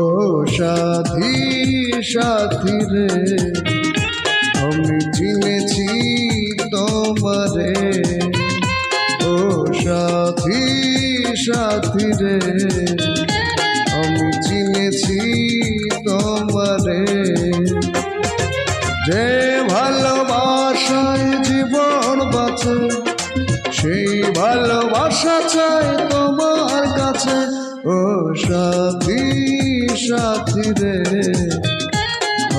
ও সাথী সাথী রে, আমি চিনেছি তোমারে। ও সাথী সাথী রে, আমি চিনেছি তোমারে। যে ভালোবাসায় জীবন বাঁচে, সেই ভালোবাসা চাই তোমার কাছে। ও সাথী সাথী রে,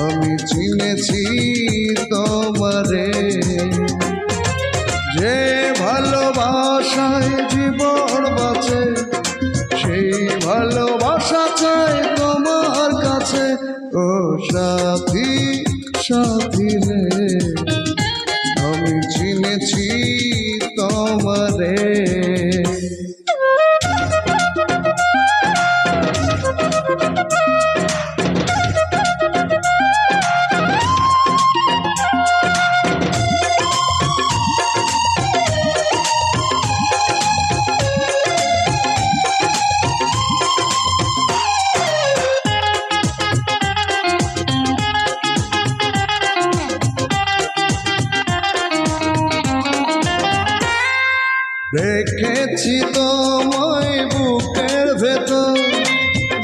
আমি চিনেছি তোমারে। যে ভালোবাসায় জীবন বাঁচে, সেই ভালোবাসা চাই তোমার কাছে। ও সাথী সাথী রে, আমি চিনেছি তোমারে। রেখেছি তোমায় বুকের ভেতর,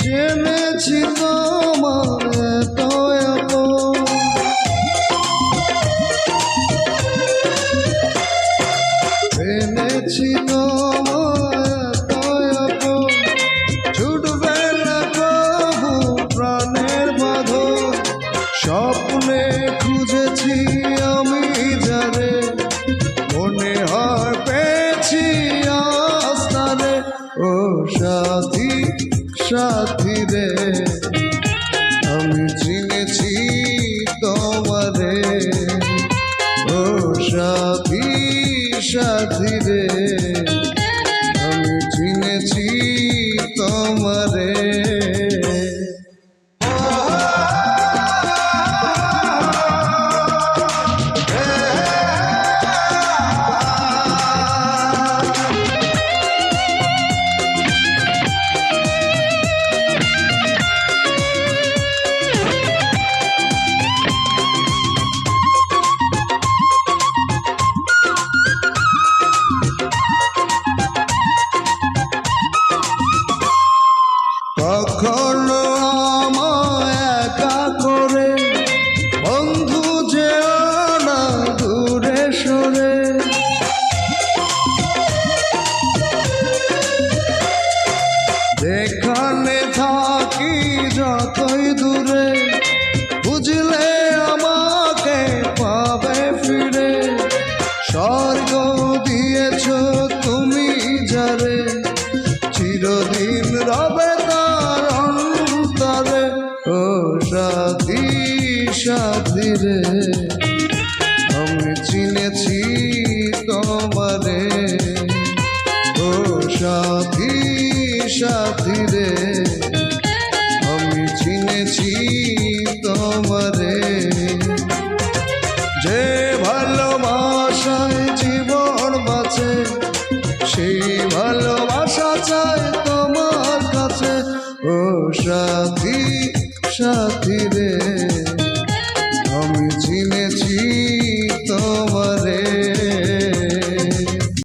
জেনেছি তোমার এত আপন। জেনেছি তোমার এত আপন, ছুটবে না কবু প্রাণের বাঁধন। স্বপ্নে খুঁজেছি আমি যারে, মনে হয় পেয়েছি আস্তারে। ও সাথী সাথী রে, আমি চিনেছি তোমারে। ও সাথী সাথী রে, আমি চিনেছি তোমারে। কখনো আমায় একা করে বন্ধু যেও না দূরে সরে। যেখানে থাকি যতই দূরে, বুঝলে আমাকে পাবে ফিরে। স্বর্গ দিয়েছ তুমি যারে, চিরদিন রবে তার অন্তরে। ও সাথী সাথী রে, আমি চিনেছি তোমারে। ও সাথী সাথী রে, আমি চিনেছি তোমারে। যে ভালোবাসায় জীবন বাঁচে, সেই ভালোবাসা চাই তোমার কাছে। ও সাথী সাথী রে,